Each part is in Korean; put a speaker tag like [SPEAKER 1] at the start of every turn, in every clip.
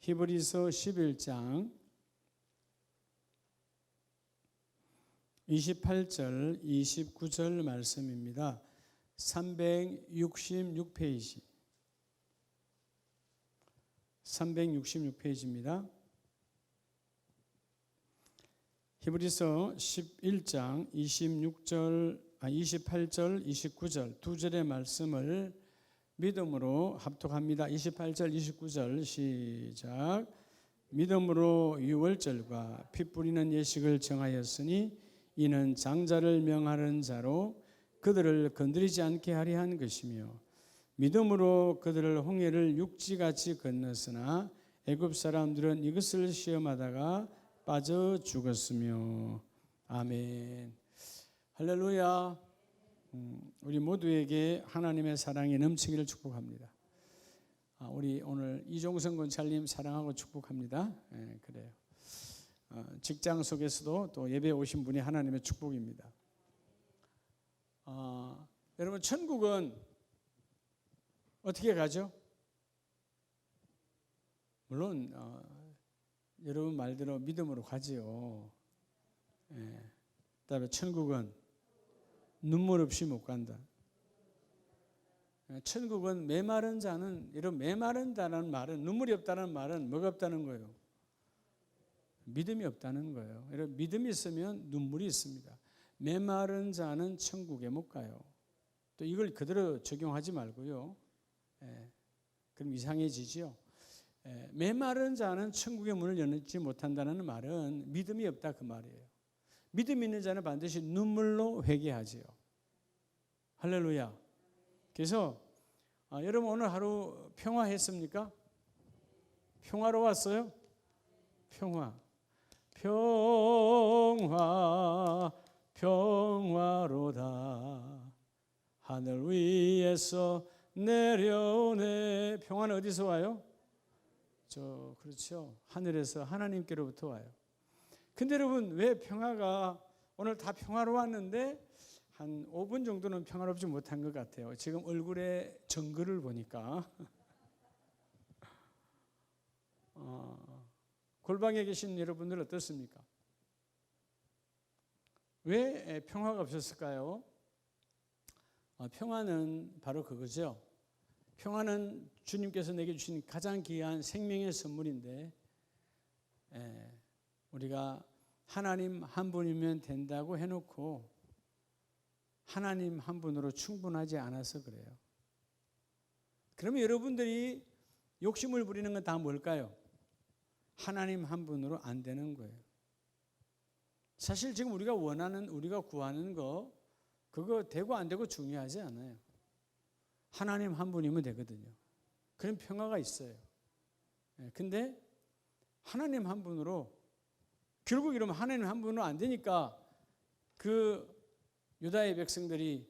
[SPEAKER 1] 히브리서 11장 28절 29절 말씀입니다. 366페이지 366페이지입니다. 히브리서 11장 28절 29절 두 절의 말씀을 믿음으로 합독합니다. 28절 29절 시작. 믿음으로 유월절과 피 뿌리는 예식을 정하였으니 이는 장자를 명하는 자로 그들을 건드리지 않게 하려 한 것이며 믿음으로 그들을 홍해를 육지같이 건넜으나 애굽 사람들은 이것을 시험하다가 빠져 죽었으며. 아멘. 할렐루야. 우리 모두에게 하나님의 사랑이 넘치기를 축복합니다. 우리 오늘 이종성 권사님 사랑하고 축복합니다. 그래요. 직장 속에서도 또 예배에 오신 분이 하나님의 축복입니다. 여러분, 천국은 어떻게 가죠? 물론 여러분 말대로 믿음으로 가지요. 그다음에 천국은 눈물 없이 못 간다. 천국은 메마른 자는, 이런 메마른다는 말은, 눈물이 없다는 말은 뭐가 없다는 거예요? 믿음이 없다는 거예요. 여러분, 믿음이 있으면 눈물이 있습니다. 메마른 자는 천국에 못 가요. 또 이걸 그대로 적용하지 말고요. 그럼 이상해지죠. 메마른 자는 천국의 문을 열지 못한다는 말은 믿음이 없다 그 말이에요. 믿음 있는 자는 반드시 눈물로 회개하지요. 할렐루야. 그래서 여러분 오늘 하루 평화했습니까? 평화로웠어요? 평화. 평화 평화로다 하늘 위에서 내려오네. 평화는 어디서 와요? 그렇죠. 하늘에서 하나님께로부터 와요. 근데 여러분, 왜 평화가 오늘 다 평화로웠는데 한 5분 정도는 평화롭지 못한 것 같아요. 지금 얼굴에 정글을 보니까 골방에 계신 여러분들 어떻습니까? 왜 평화가 없었을까요? 평화는 바로 그거죠. 평화는 주님께서 내게 주신 가장 귀한 생명의 선물인데 우리가 하나님 한 분이면 된다고 해놓고 하나님 한 분으로 충분하지 않아서 그래요. 그러면 여러분들이 욕심을 부리는 건 다 뭘까요? 하나님 한 분으로 안 되는 거예요. 사실 지금 우리가 원하는, 우리가 구하는 거 그거 되고 안 되고 중요하지 않아요. 하나님 한 분이면 되거든요. 그런 평화가 있어요. 근데 하나님 한 분으로, 결국 이러면 하나님 한 분으로 안 되니까 그 유다의 백성들이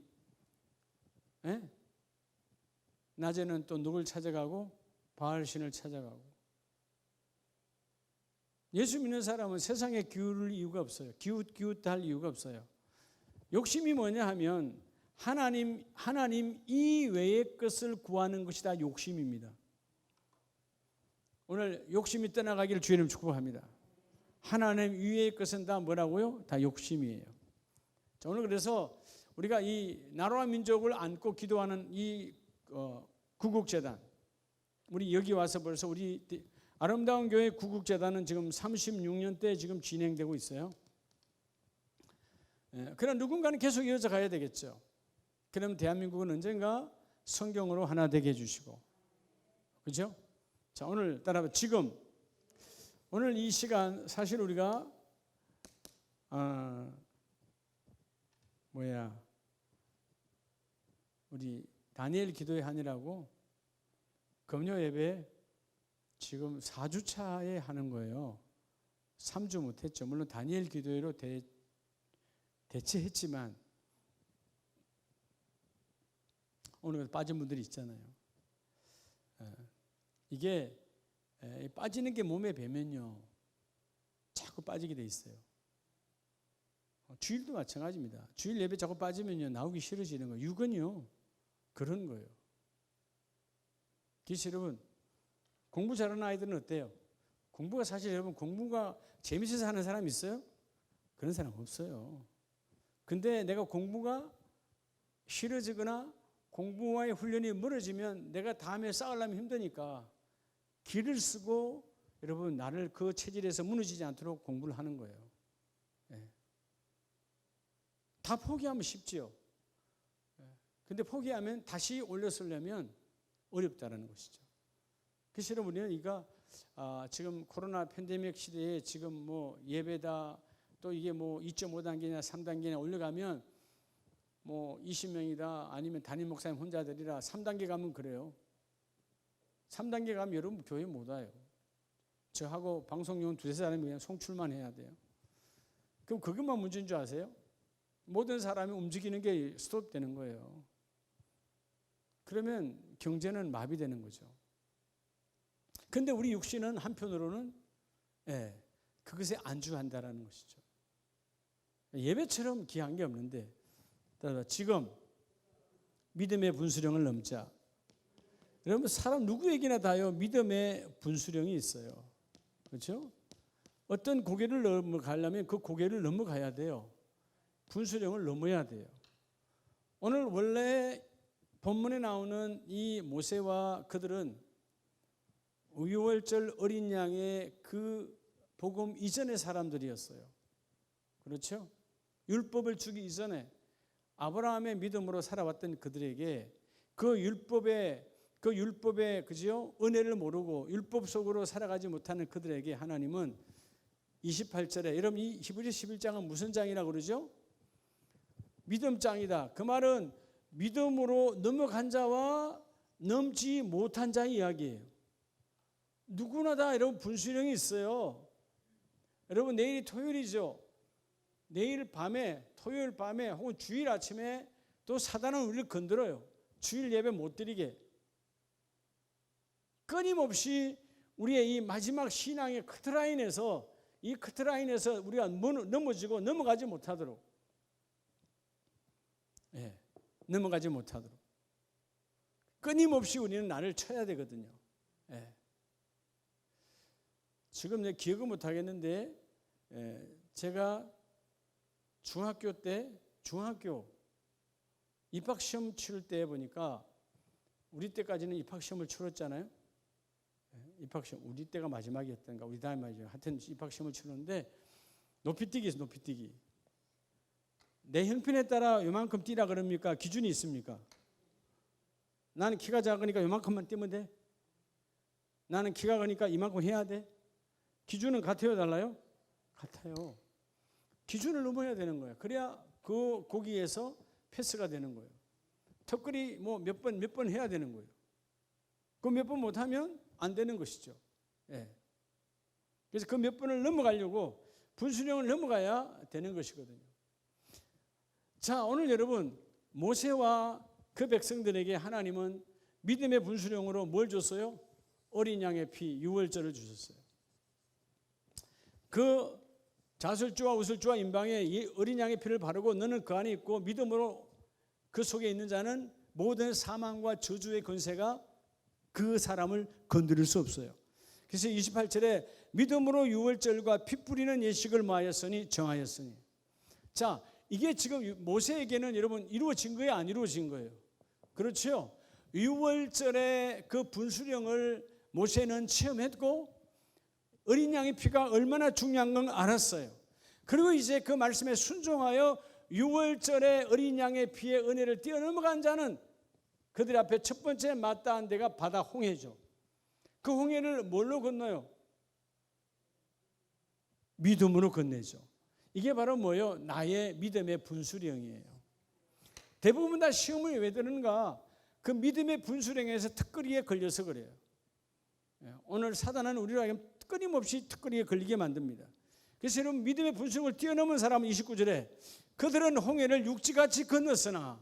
[SPEAKER 1] 낮에는 또 누굴 찾아가고 바알신을 찾아가고. 예수 믿는 사람은 세상에 기울일 이유가 없어요. 기웃할 이유가 없어요. 욕심이 뭐냐 하면 하나님 이외의 것을 구하는 것이 다 욕심입니다. 오늘 욕심이 떠나가기를 주님 축복합니다. 하나님 이외의 것은 다 뭐라고요? 다 욕심이에요. 자, 오늘 그래서 우리가 이 나라와 민족을 안고 기도하는 이 구국재단, 우리 여기 와서 벌써 우리 아름다운 교회 구국재단은 지금 36년째 지금 진행되고 있어요. 그러나 누군가는 계속 이어져 가야 되겠죠. 그럼 대한민국은 언젠가 성경으로 하나 되게 해주시고, 그렇죠? 자, 오늘 따라봐. 지금 오늘 이 시간 사실 우리가 우리 다니엘 기도의 한이라고 금요 예배 지금 4주차에 하는 거예요. 3주 못했죠. 물론 다니엘 기도회로 대체했지만 오늘 빠진 분들이 있잖아요. 이게 빠지는 게 몸에 배면요 자꾸 빠지게 돼 있어요. 주일도 마찬가지입니다. 주일 예배 자꾸 빠지면요 나오기 싫어지는 거예요. 육은요 그런 거예요. 그래서 여러분, 공부 잘하는 아이들은 어때요? 공부가 사실 여러분 공부가 재밌어서 하는 사람 있어요? 그런 사람 없어요. 근데 내가 공부가 싫어지거나 공부와의 훈련이 멀어지면 내가 다음에 쌓으려면 힘드니까 길을 쓰고 여러분 나를 그 체질에서 무너지지 않도록 공부를 하는 거예요. 예. 다 포기하면 쉽지요. 근데 포기하면 다시 올려쓰려면 어렵다라는 것이죠. 그래서 여러분 이가 지금 코로나 팬데믹 시대에 지금 뭐 예배다 또 이게 뭐 2.5단계냐 3단계냐 올려가면 뭐 20명이다 아니면 담임 목사님 혼자들이라 3단계 가면 그래요. 3단계 가면 여러분 교회 못 와요. 저하고 방송용 두세 사람이 그냥 송출만 해야 돼요. 그럼 그것만 문제인 줄 아세요? 모든 사람이 움직이는 게 스톱되는 거예요. 그러면 경제는 마비되는 거죠. 근데 우리 육신은 한편으로는 그것에 안주한다라는 것이죠. 예배처럼 귀한 게 없는데 지금 믿음의 분수령을 넘자. 여러분 사람 누구에게나 다요 믿음의 분수령이 있어요. 그렇죠? 어떤 고개를 넘어가려면 그 고개를 넘어가야 돼요. 분수령을 넘어야 돼요. 오늘 원래 본문에 나오는 이 모세와 그들은 유월절 어린 양의 그 복음 이전의 사람들이었어요. 그렇죠? 율법을 주기 이전에 아브라함의 믿음으로 살아왔던 그들에게 그 율법의 그죠? 은혜를 모르고 율법 속으로 살아가지 못하는 그들에게 하나님은 28절에 여러분 이 히브리 11장은 무슨 장이라고 그러죠? 믿음장이다. 그 말은 믿음으로 넘어간 자와 넘지 못한 자의 이야기예요. 누구나 다 여러분 분수령이 있어요. 여러분 내일이 토요일이죠. 내일 밤에 토요일 밤에 혹은 주일 아침에 또 사단은 우리를 건드려요. 주일 예배 못 드리게. 끊임없이 우리의 이 마지막 신앙의 커트라인에서 이 커트라인에서 우리가 넘어지고 넘어가지 못하도록 넘어가지 못하도록 끊임없이 우리는 나를 쳐야 되거든요. 지금 내가 기억을 못 하겠는데 제가 중학교 입학시험 치를 때 보니까 우리 때까지는 입학시험을 치렀잖아요. 입학시험 우리 때가 마지막이었던가 우리 다음 마지막 하여튼 입학시험을 치렀는데 높이뛰기에서 높이뛰기 내 형편에 따라 요만큼 뛰라 그럽니까? 기준이 있습니까? 나는 키가 작으니까 요만큼만 뛰면 돼? 나는 키가 크니까 이만큼 해야 돼? 기준은 같아요 달라요? 같아요. 기준을 넘어야 되는 거예요. 그래야 그 거기에서 패스가 되는 거예요. 턱걸이 뭐 몇 번 해야 되는 거예요. 그 몇 번 못하면 안 되는 것이죠. 그래서 그 몇 번을 넘어가려고 분수령을 넘어가야 되는 것이거든요. 자, 오늘 여러분 모세와 그 백성들에게 하나님은 믿음의 분수령으로 뭘 줬어요? 어린 양의 피, 유월절을 주셨어요. 그 자술주와 우슬주와 임방에 이 어린 양의 피를 바르고 너는 그 안에 있고 믿음으로 그 속에 있는 자는 모든 사망과 저주의 권세가 그 사람을 건드릴 수 없어요. 그래서 28절에 믿음으로 유월절과 피 뿌리는 예식을 뭐하였으니 정하였으니. 자, 이게 지금 모세에게는 여러분 이루어진 거예요, 안 이루어진 거예요? 그렇죠? 유월절의 그 분수령을 모세는 체험했고 어린 양의 피가 얼마나 중요한 건 알았어요. 그리고 이제 그 말씀에 순종하여 유월절의 어린 양의 피의 은혜를 뛰어넘어간 자는 그들 앞에 첫 번째 마땅한 데가 바다 홍해죠. 그 홍해를 뭘로 건너요? 믿음으로 건네죠. 이게 바로 뭐예요? 나의 믿음의 분수령이에요. 대부분 다 시험을 왜 드는가? 그 믿음의 분수령에서 특거리에 걸려서 그래요. 오늘 사단은 우리를 끊임없이 특거리에 걸리게 만듭니다. 그래서 여러분 믿음의 분수령을 뛰어넘은 사람은 29절에 그들은 홍해를 육지같이 건넜으나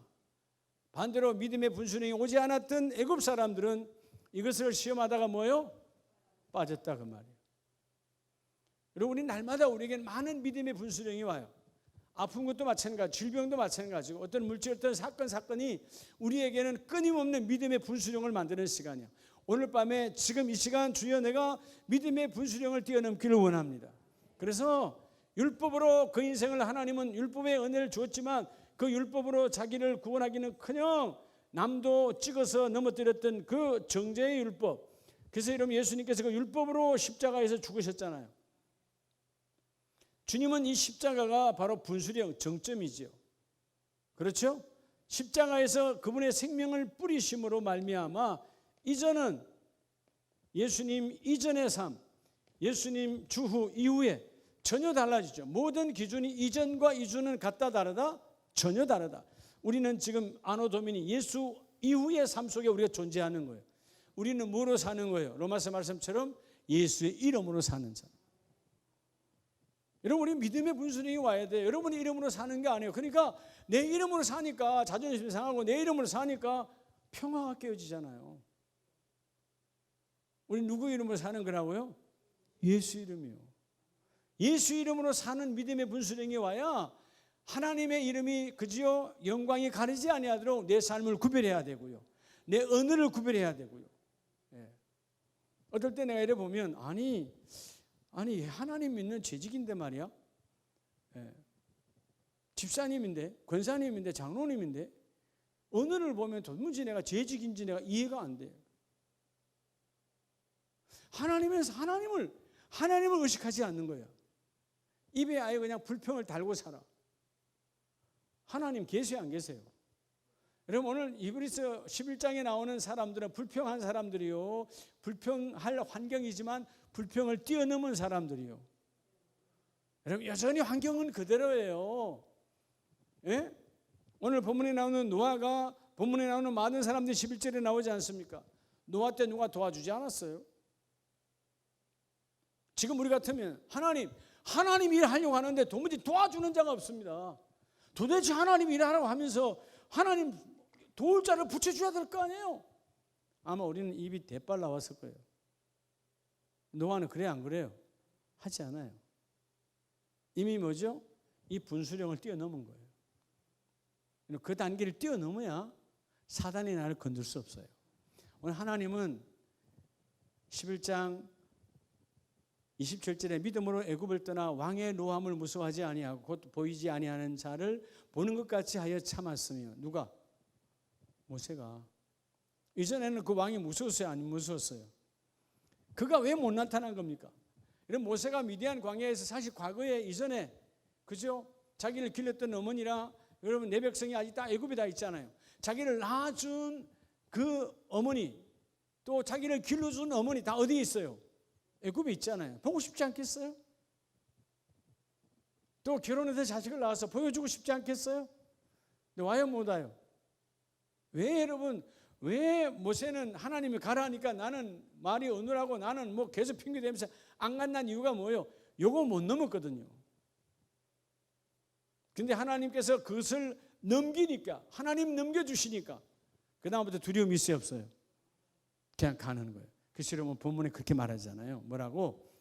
[SPEAKER 1] 반대로 믿음의 분수령이 오지 않았던 애굽 사람들은 이것을 시험하다가 뭐예요? 빠졌다 그 말이에요. 여러분 우리 날마다 우리에겐 많은 믿음의 분수령이 와요. 아픈 것도 마찬가지, 질병도 마찬가지고 어떤 물질 어떤 사건이 우리에게는 끊임없는 믿음의 분수령을 만드는 시간이에요. 오늘 밤에 지금 이 시간 주여 내가 믿음의 분수령을 뛰어넘기를 원합니다. 그래서 율법으로 그 인생을 하나님은 율법의 은혜를 주었지만 그 율법으로 자기를 구원하기는커녕 남도 찍어서 넘어뜨렸던 그 정죄의 율법. 그래서 여러분 예수님께서 그 율법으로 십자가에서 죽으셨잖아요. 주님은 이 십자가가 바로 분수령 정점이죠. 그렇죠? 십자가에서 그분의 생명을 뿌리심으로 말미암아 이전은 예수님 이전의 삶, 예수님 주후 이후에 전혀 달라지죠. 모든 기준이 이전과 이전은 같다 다르다? 전혀 다르다. 우리는 지금 아노 도미니 예수 이후의 삶 속에 우리가 존재하는 거예요. 우리는 뭐로 사는 거예요? 로마서 말씀처럼 예수의 이름으로 사는 자. 여러분 우리 믿음의 분수령이 와야 돼요. 여러분의 이름으로 사는 게 아니에요. 그러니까 내 이름으로 사니까 자존심이 상하고 내 이름으로 사니까 평화가 깨어지잖아요. 우리 누구 이름으로 사는 거라고요? 예수 이름이요. 예수 이름으로 사는 믿음의 분수령이 와야 하나님의 이름이 그지요 영광이 가리지 아니하도록 내 삶을 구별해야 되고요. 내 언어를 구별해야 되고요. 예. 어떨 때 내가 이래 보면 아니 하나님 믿는 재직인데 말이야. 예. 집사님인데 권사님인데 장로님인데 언어를 보면 도무지 내가 재직인지 내가 이해가 안 돼요. 하나님을 의식하지 않는 거예요. 입에 아예 그냥 불평을 달고 살아. 하나님 계세요 안 계세요? 여러분 오늘 이브리서 11장에 나오는 사람들은 불평한 사람들이요. 불평할 환경이지만 불평을 뛰어넘은 사람들이요. 여러분 여전히 환경은 그대로예요. 예? 오늘 본문에 나오는 노아가 본문에 나오는 많은 사람들이 11절에 나오지 않습니까? 노아 때 누가 도와주지 않았어요? 지금 우리 같으면 하나님 일하려고 하는데 도무지 도와주는 자가 없습니다. 도대체 하나님 일하라고 하면서 하나님 도울 자를 붙여줘야 될 거 아니에요? 아마 우리는 입이 대빨 나왔을 거예요. 노아는 그래 안 그래요? 하지 않아요. 이미 뭐죠? 이 분수령을 뛰어넘은 거예요. 그 단계를 뛰어넘어야 사단이 나를 건들 수 없어요. 오늘 하나님은 11장 27절에 믿음으로 애굽을 떠나 왕의 노함을 무서워하지 아니하고 곧 보이지 아니하는 자를 보는 것 같이 하여 참았으며 누가? 모세가. 이전에는 그 왕이 무서웠어요? 안 무서웠어요? 그가 왜 못 나타난 겁니까? 이런 모세가 미디안 광야에서 사실 과거에 이전에 그죠? 자기를 길렀던 어머니랑 여러분 내 백성이 아직 다 애굽에 다 있잖아요. 자기를 낳아준 그 어머니 또 자기를 길러준 어머니 다 어디에 있어요? 애굽에 있잖아요. 보고 싶지 않겠어요? 또 결혼해서 자식을 낳아서 보여주고 싶지 않겠어요? 근데 와요 못 와요? 왜 여러분 왜 모세는 하나님이 가라 하니까 나는 말이 어느라고 나는 뭐 계속 핑계대면서 안 간다는 이유가 뭐예요? 요거 못 넘었거든요. 근데 하나님께서 그것을 넘기니까 하나님 넘겨주시니까 그 다음부터 두려움이 있어요 없어요? 그냥 가는 거예요. 그래서 여러분 본문에 그렇게 말하잖아요. 뭐라고?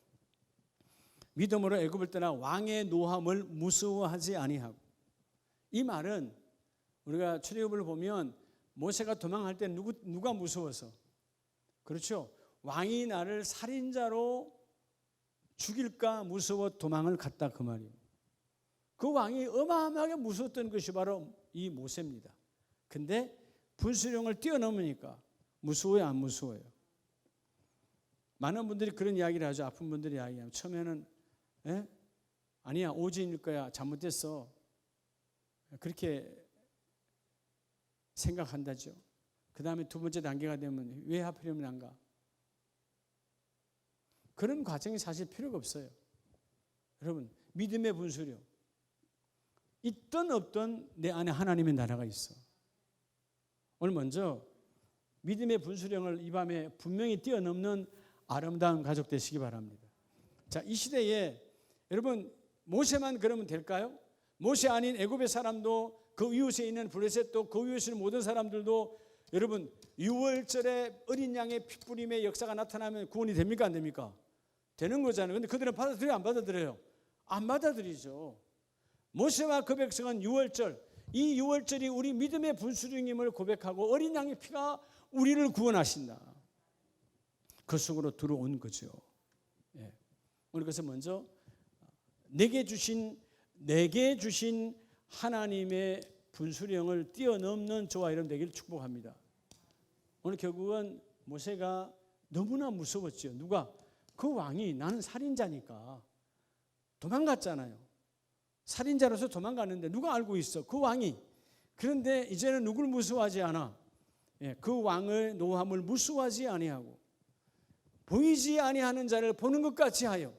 [SPEAKER 1] 믿음으로 애굽을 떠나 왕의 노함을 무서워하지 아니하고. 이 말은 우리가 출애굽을 보면 모세가 도망할 때 누가 무서워서? 그렇죠. 왕이 나를 살인자로 죽일까 무서워 도망을 갔다 그 말이에요. 그 왕이 어마어마하게 무서웠던 것이 바로 이 모세입니다. 근데 분수령을 뛰어넘으니까 무서워요 안 무서워요? 많은 분들이 그런 이야기를 하죠. 아픈 분들이 이야기하면 처음에는 아니야 오진일 거야 잘못됐어 그렇게 생각한다죠. 그 다음에 두 번째 단계가 되면 왜 하필이면 안 가? 그런 과정이 사실 필요가 없어요. 여러분 믿음의 분수령 있든 없든 내 안에 하나님의 나라가 있어. 오늘 먼저 믿음의 분수령을 이 밤에 분명히 뛰어넘는 아름다운 가족 되시기 바랍니다. 자, 이 시대에 여러분 모세만 그러면 될까요? 모세 아닌 애굽의 사람도 그 이웃에 있는 블레셋도 그 이웃에 있는 모든 사람들도 여러분 유월절에 어린 양의 핏부림의 역사가 나타나면 구원이 됩니까 안 됩니까? 되는 거잖아요. 근데 그들은 받아들여요 안 받아들여요? 안 받아들이죠. 모세와 그 백성은 유월절 이 유월절이 우리 믿음의 분수령임을 고백하고 어린 양의 피가 우리를 구원하신다. 그 속으로 들어온 거죠. 예. 오늘 그래서 먼저 내게 주신 하나님의 분수령을 뛰어넘는 저와 여러분 되기를 축복합니다. 오늘 결국은 모세가 너무나 무서웠죠. 누가? 그 왕이 나는 살인자니까 도망갔잖아요. 살인자로서 도망갔는데 누가 알고 있어? 그 왕이. 그런데 이제는 누굴 무서워하지 않아? 예, 그 왕의 노함을 무서워하지 아니하고 보이지 아니하는 자를 보는 것 같이 하여.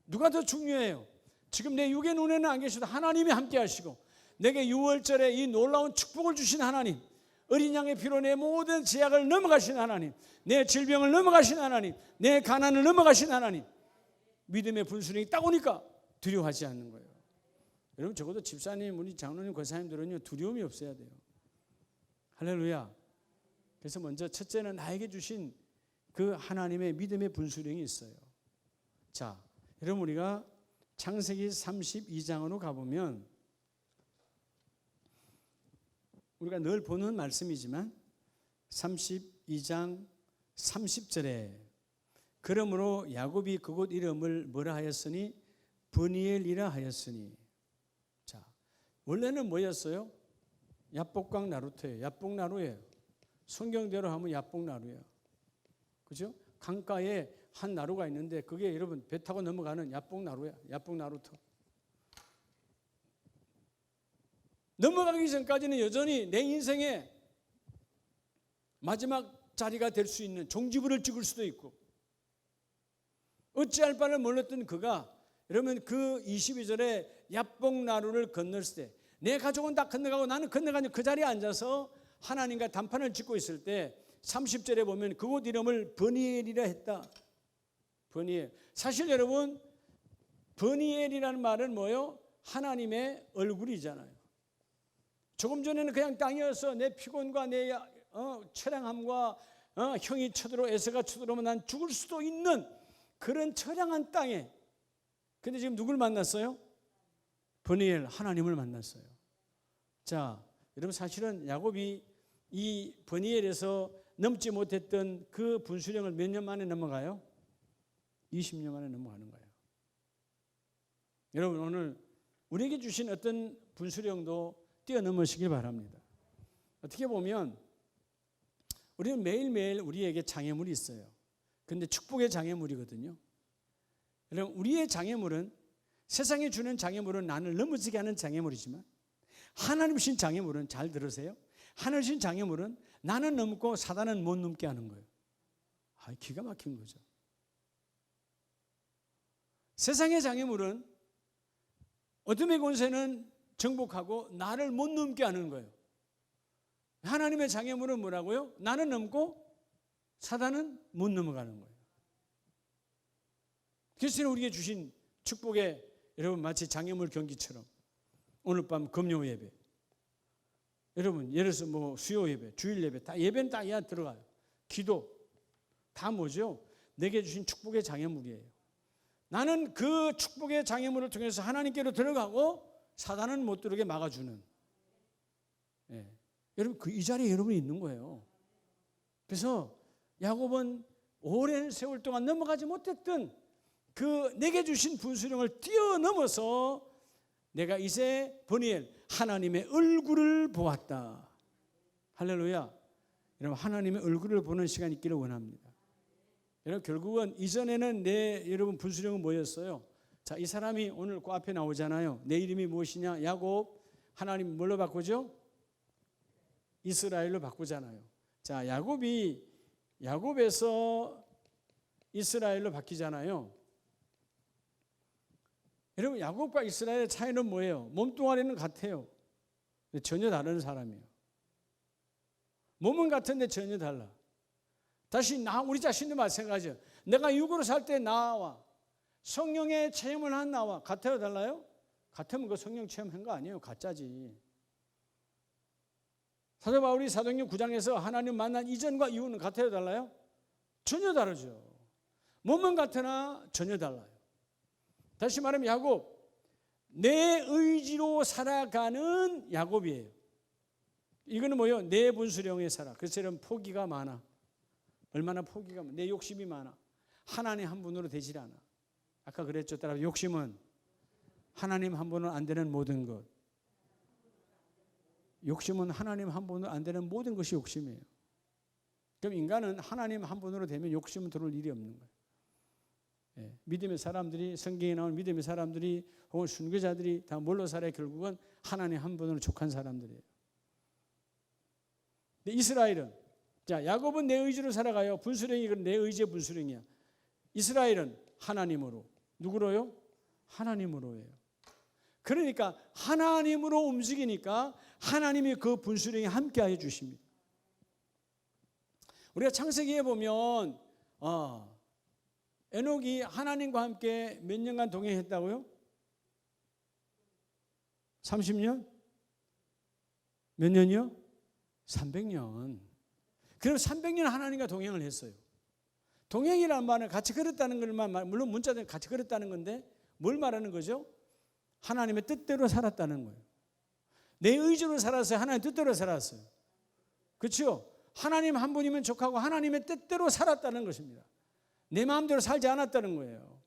[SPEAKER 1] 누가 더 중요해요? 지금 내 육의 눈에는 안 계셔도 하나님이 함께 하시고 내게 6월절에 이 놀라운 축복을 주신 하나님, 어린 양의 피로 내 모든 제약을 넘어가신 하나님, 내 질병을 넘어가신 하나님, 내 가난을 넘어가신 하나님, 믿음의 분수령이 딱 오니까 두려워하지 않는 거예요. 여러분 적어도 집사님, 우리 장로님, 권사님들은요 두려움이 없어야 돼요. 할렐루야. 그래서 먼저 첫째는 나에게 주신 그 하나님의 믿음의 분수령이 있어요. 자, 여러분 우리가 창세기 32장으로 가보면 우리가 늘 보는 말씀이지만 32장 30절에 그러므로 야곱이 그곳 이름을 뭐라 하였으니 브니엘이라 하였으니. 자, 원래는 뭐였어요? 야복강 나루터예요. 야복나루예요. 성경대로 하면 야복나루예요. 그죠? 강가에 한 나루가 있는데 그게 여러분 배 타고 넘어가는 야복나루야. 야복나루터. 넘어가기 전까지는 여전히 내 인생의 마지막 자리가 될 수 있는 종지부를 찍을 수도 있고 어찌할 바를 몰랐던 그가 여러분 그 22절에 야복나루를 건넜을 때 내 가족은 다 건너가고 나는 건너가니 그 자리에 앉아서 하나님과 단판을 짓고 있을 때 30절에 보면 그곳 이름을 브니엘이라 했다. 브니엘. 사실 여러분 브니엘이라는 말은 뭐예요? 하나님의 얼굴이잖아요. 조금 전에는 그냥 땅이어서 내 피곤과 내 처량함과 형이 쳐들어 에서가 쳐들어오면 난 죽을 수도 있는 그런 처량한 땅에 근데 지금 누굴 만났어요? 브니엘, 하나님을 만났어요. 자, 여러분 사실은 야곱이 이 브니엘에서 넘지 못했던 그 분수령을 몇 년 만에 넘어가요? 20년 만에 넘어가는 거예요. 여러분 오늘 우리에게 주신 어떤 분수령도 뛰어넘으시길 바랍니다. 어떻게 보면 우리는 매일매일 우리에게 장애물이 있어요. 그런데 축복의 장애물이거든요. 여러분 우리의 장애물은 세상이 주는 장애물은 나를 넘어지게 하는 장애물이지만 하나님 주신 장애물은 잘 들으세요. 하나님 주신 장애물은 나는 넘고 사단은 못 넘게 하는 거예요. 기가 막힌 거죠. 세상의 장애물은 어둠의 권세는 정복하고 나를 못 넘게 하는 거예요. 하나님의 장애물은 뭐라고요? 나는 넘고 사단은 못 넘어가는 거예요. 그래서 우리에게 주신 축복의 여러분 마치 장애물 경기처럼 오늘 밤 금요 예배 여러분 예를 들어서 뭐 수요 예배, 주일 예배 다 예배는 다 들어가요. 기도 다 뭐죠? 내게 주신 축복의 장애물이에요. 나는 그 축복의 장애물을 통해서 하나님께로 들어가고 사단은 못 들어오게 막아주는. 예. 여러분 이 자리에 여러분이 있는 거예요. 그래서 야곱은 오랜 세월 동안 넘어가지 못했던 그 내게 주신 분수령을 뛰어넘어서 내가 이제 브니엘 하나님의 얼굴을 보았다. 할렐루야. 여러분 하나님의 얼굴을 보는 시간이 있기를 원합니다. 여러분 결국은 이전에는 여러분 분수령은 뭐였어요? 자, 이 사람이 오늘 그 앞에 나오잖아요. 내 이름이 무엇이냐? 야곱. 하나님 뭘로 바꾸죠? 이스라엘로 바꾸잖아요. 자, 야곱에서 이스라엘로 바뀌잖아요. 여러분 야곱과 이스라엘의 차이는 뭐예요? 몸뚱아리는 같아요. 전혀 다른 사람이에요. 몸은 같은데 전혀 달라. 다시 우리 자신도 마찬가지예요. 내가 육으로 살 때 나와 성령의 체험을 한 나와 같아요, 달라요? 같으면 그 성령 체험한 거 아니에요. 가짜지. 사도 바울이 사도행전 9장에서 하나님 만난 이전과 이후는 같아요, 달라요? 전혀 다르죠. 몸은 같으나 전혀 달라요. 다시 말하면 야곱, 내 의지로 살아가는 야곱이에요. 이거는 뭐예요? 내 분수령에 살아. 그래서 이런 포기가 많아. 얼마나 포기가 많아. 내 욕심이 많아. 하나님 한 분으로 되질 않아. 아까 그랬죠. 따라서 욕심은 하나님 한 분으로 안 되는 모든 것. 욕심은 하나님 한 분으로 안 되는 모든 것이 욕심이에요. 그럼 인간은 하나님 한 분으로 되면 욕심은 들어올 일이 없는 거예요. 예, 믿음의 사람들이, 성경에 나온 믿음의 사람들이 혹은 순교자들이 다 뭘로 살아요? 결국은 하나님 한 분으로 족한 사람들이에요. 근데 이스라엘은, 자, 야곱은 내 의지로 살아가요. 분수령이 내 의지의 분수령이야. 이스라엘은 하나님으로. 누구로요? 하나님으로예요. 그러니까 하나님으로 움직이니까 하나님이 그 분수령에 함께하여 주십니다. 우리가 창세기에 보면 에녹이 하나님과 함께 몇 년간 동행했다고요? 30년? 몇 년이요? 300년. 그럼 300년 하나님과 동행을 했어요. 동행이라는 말은 같이 걸었다는 것만, 물론 문자는 같이 걸었다는 건데 뭘 말하는 거죠? 하나님의 뜻대로 살았다는 거예요. 내 의지로 살았어요? 하나님의 뜻대로 살았어요? 그렇죠? 하나님 한 분이면 족하고 하나님의 뜻대로 살았다는 것입니다. 내 마음대로 살지 않았다는 거예요.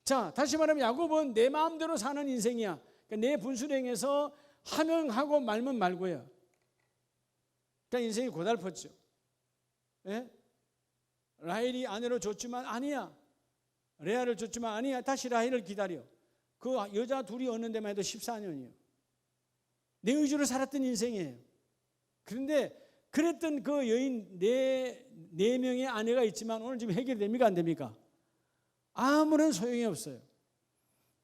[SPEAKER 1] 자, 다시 말하면 야곱은 내 마음대로 사는 인생이야. 그러니까 내 분수령에서 하면 하고 말면 말고요. 그러니까 인생이 고달팠죠. 예? 라헬이 아내로 줬지만 아니야. 레아를 줬지만 아니야. 다시 라헬을 기다려. 그 여자 둘이 얻는 데만 해도 14년이에요. 내 의지로 살았던 인생이에요. 그런데 그랬던 그 여인 네 명의 아내가 있지만 오늘 지금 해결됩니까? 안 됩니까? 아무런 소용이 없어요.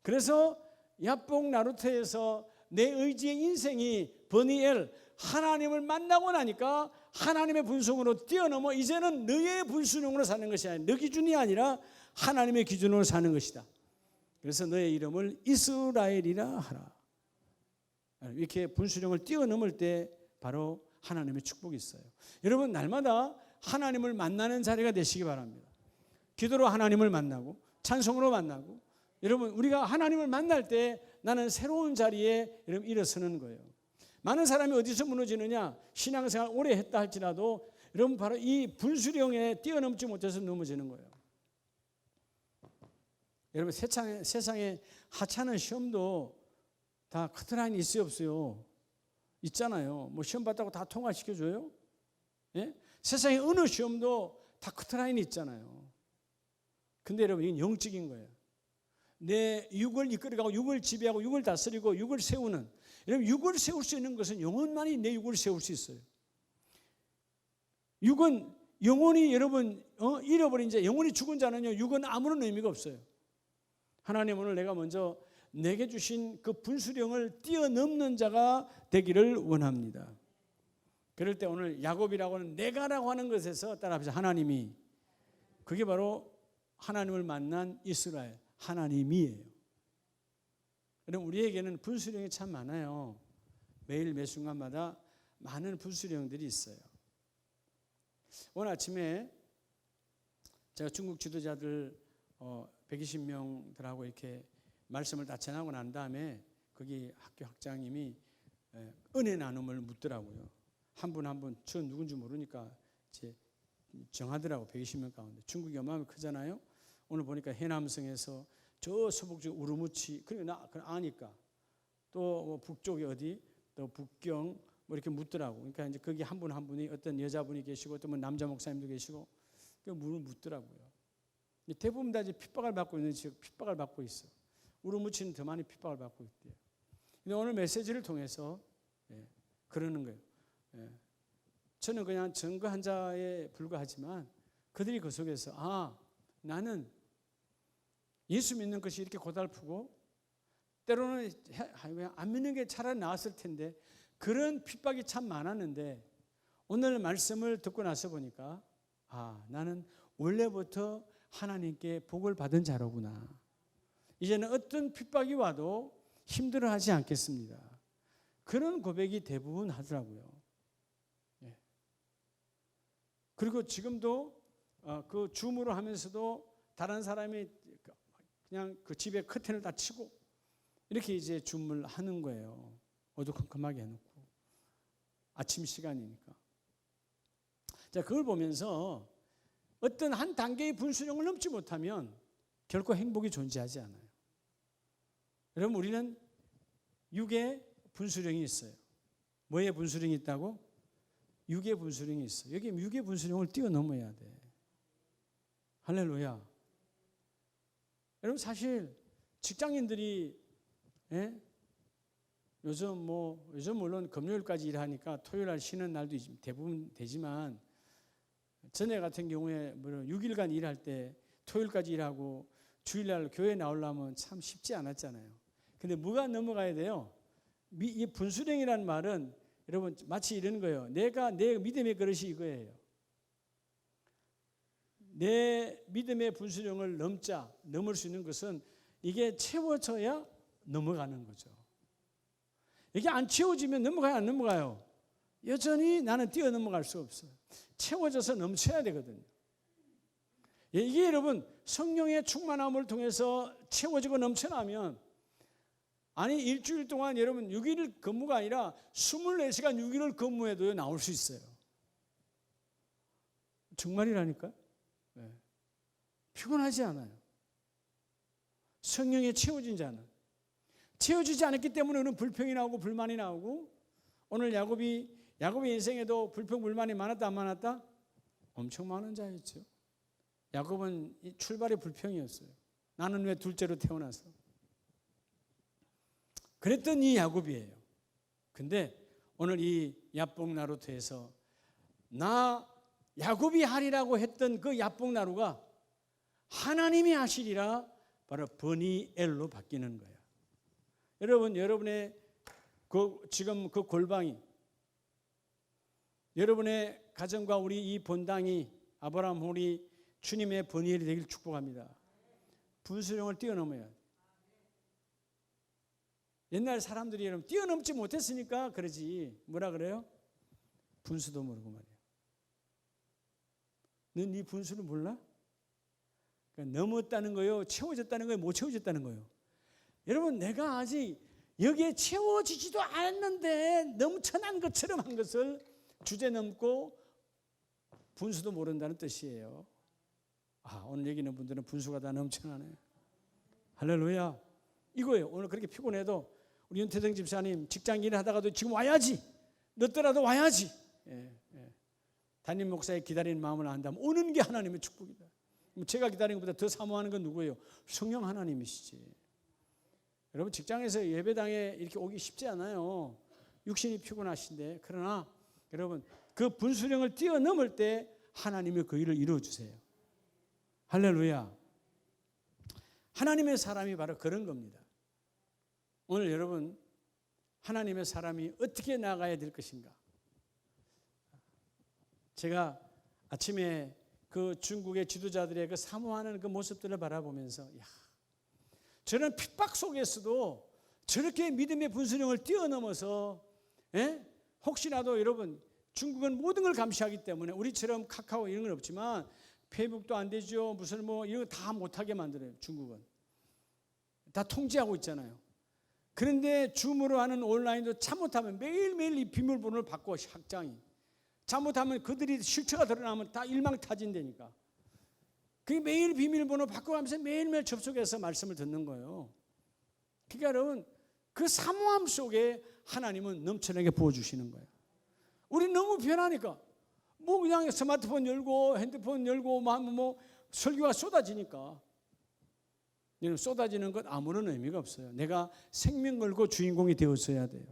[SPEAKER 1] 그래서 야복 나루터에서 내 의지의 인생이 버니엘 하나님을 만나고 나니까 하나님의 분수령으로 뛰어넘어 이제는 너의 분수령으로 사는 것이 아니라 너 기준이 아니라 하나님의 기준으로 사는 것이다. 그래서 너의 이름을 이스라엘이라 하라. 이렇게 분수령을 뛰어넘을 때 바로 하나님의 축복이 있어요. 여러분 날마다 하나님을 만나는 자리가 되시기 바랍니다. 기도로 하나님을 만나고 찬송으로 만나고 여러분 우리가 하나님을 만날 때 나는 새로운 자리에 여러분 일어서는 거예요. 많은 사람이 어디서 무너지느냐? 신앙생활 오래 했다 할지라도 여러분 바로 이 분수령에 뛰어넘지 못해서 넘어지는 거예요. 여러분 세상에 하찮은 시험도 다 커트라인이 있어요 없어요? 있잖아요. 뭐 시험 봤다고 다 통과시켜줘요? 예? 세상에 어느 시험도 다 커트라인이 있잖아요. 근데 여러분 이건 영적인 거예요. 내 육을 이끌어가고 육을 지배하고 육을 다스리고 육을 세우는, 여러분 육을 세울 수 있는 것은 영혼만이 내 육을 세울 수 있어요. 육은 영혼이 여러분 잃어버린 자, 영혼이 죽은 자는요 육은 아무런 의미가 없어요. 하나님 오늘 내가 먼저 내게 주신 그 분수령을 뛰어넘는 자가 되기를 원합니다. 그럴 때 오늘 야곱이라고 하는 내가라고 하는 것에서 따라합시다. 하나님이, 그게 바로 하나님을 만난 이스라엘 하나님이에요. 그럼 우리에게는 분수령이 참 많아요. 매일 매 순간마다 많은 분수령들이 있어요. 오늘 아침에 제가 중국 지도자들 120명들하고 이렇게 말씀을 다 전하고 난 다음에 거기 학교 학장님이 은혜 나눔을 묻더라고요. 한 분 한 분 저 누군지 모르니까 이제 정하더라고. 120명 가운데 중국이 어마어마하게 크잖아요. 오늘 보니까 해남성에서 저 서북쪽 우르무치, 그러니까 나 아니까 또 뭐 북쪽이 어디 또 북경 뭐 이렇게 묻더라고. 그러니까 이제 거기 한 분 한 분이 어떤 여자분이 계시고 또 뭐 남자 목사님도 계시고 그 묻더라고요. 대부분 다 이제 핍박을 받고 있는 지역, 핍박을 받고 있어. 우르무치는 더 많이 핍박을 받고 있대요. 근데 오늘 메시지를 통해서 그러는 거예요. 저는 그냥 증거한 자에 불과하지만 그들이 그 속에서 나는 예수 믿는 것이 이렇게 고달프고 때로는 안 믿는 게 차라리 나았을 텐데 그런 핍박이 참 많았는데 오늘 말씀을 듣고 나서 보니까 나는 원래부터 하나님께 복을 받은 자로구나. 이제는 어떤 핍박이 와도 힘들어하지 않겠습니다. 그런 고백이 대부분 하더라고요. 그리고 지금도 그 줌으로 하면서도 다른 사람이 그냥 그 집에 커튼을 다 치고 이렇게 이제 줌을 하는 거예요. 어두컴컴하게 해놓고 아침 시간이니까. 자, 그걸 보면서 어떤 한 단계의 분수령을 넘지 못하면 결코 행복이 존재하지 않아요. 여러분, 우리는 6의 분수령이 있어요. 뭐의 분수령이 있다고? 6의 분수령이 있어요. 여기 6의 분수령을 뛰어넘어야 돼. 할렐루야. 여러분, 사실 직장인들이 요즘 물론 금요일까지 일하니까 토요일 날 쉬는 날도 대부분 되지만, 전에 같은 경우에 6일간 일할 때 토요일까지 일하고 주일날 교회 나오려면 참 쉽지 않았잖아요. 근데 뭐가 넘어가야 돼요? 이 분수령이라는 말은 여러분 마치 이런 거예요. 내 믿음의 그릇이 이거예요. 내 믿음의 분수령을 넘을 수 있는 것은 이게 채워져야 넘어가는 거죠. 이게 안 채워지면 넘어가요, 안 넘어가요? 여전히 나는 뛰어넘어갈 수 없어요. 채워져서 넘쳐야 되거든요. 이게 여러분 성령의 충만함을 통해서 채워지고 넘쳐나면, 아니 일주일 동안 여러분 6일 근무가 아니라 24시간 6일을 근무해도 나올 수 있어요. 정말이라니까요. 피곤하지 않아요. 성령에 채워진 자는. 채워지지 않았기 때문에 우리는 불평이 나오고 불만이 나오고, 오늘 야곱의 인생에도 불평 불만이 많았다 안 많았다? 엄청 많은 자였죠. 야곱은 출발이 불평이었어요. 나는 왜 둘째로 태어나서. 그랬던 이 야곱이에요. 근데 오늘 이 야복나루터에서 나 야곱이 하리라고 했던 그 야복나루가 하나님이 하시리라 바로 버니엘로 바뀌는 거예요. 여러분, 여러분의 지금 그 골방이, 여러분의 가정과 우리 이 본당이 아브라함 홀이 주님의 버니엘이 되길 축복합니다. 분수령을 뛰어넘어야 돼요. 옛날 사람들이 여러분 뛰어넘지 못했으니까 그러지, 뭐라 그래요? 분수도 모르고 말이에요. 넌 네 분수를 몰라? 그러니까 넘었다는 거요, 채워졌다는 거요, 못 채워졌다는 거요. 여러분, 내가 아직 여기에 채워지지도 않았는데 넘쳐난 것처럼 한 것을 주제넘고 분수도 모른다는 뜻이에요. 오늘 여기 있는 분들은 분수가 다 넘쳐나네. 할렐루야. 이거예요. 오늘 그렇게 피곤해도 우리 윤태정 집사님 직장 일을 하다가도 지금 와야지, 늦더라도 와야지. 담임 목사의 기다리는 마음을 안다면 오는 게 하나님의 축복이다. 제가 기다리는 것보다 더 사모하는 건 누구예요? 성령 하나님이시지. 여러분, 직장에서 예배당에 이렇게 오기 쉽지 않아요. 육신이 피곤하신데, 그러나 여러분 그 분수령을 뛰어넘을 때 하나님의 그 일을 이루어주세요. 할렐루야. 하나님의 사람이 바로 그런 겁니다. 오늘 여러분, 하나님의 사람이 어떻게 나가야 될 것인가? 제가 아침에 그 중국의 지도자들의 그 사모하는 그 모습들을 바라보면서, 저는 핍박 속에서도 저렇게 믿음의 분수령을 뛰어넘어서, 혹시라도 여러분, 중국은 모든 걸 감시하기 때문에 우리처럼 카카오 이런 건 없지만 페이북도 안 되죠. 무슨 이런 거 다 못하게 만들어요. 중국은 다 통제하고 있잖아요. 그런데 줌으로 하는 온라인도 잘못하면 매일매일 이 비밀번호를 바꿔, 학장이 잘못하면 그들이 실체가 드러나면 다 일망타진되니까 그게 매일 비밀번호 바꿔가면서 매일매일 접속해서 말씀을 듣는 거예요. 그러니까 여러분, 그 사모함 속에 하나님은 넘쳐나게 부어주시는 거예요. 우리 너무 편하니까 그냥 스마트폰 열고 핸드폰 열고 설교가 쏟아지니까, 쏟아지는 것 아무런 의미가 없어요. 내가 생명 걸고 주인공이 되었어야 돼요.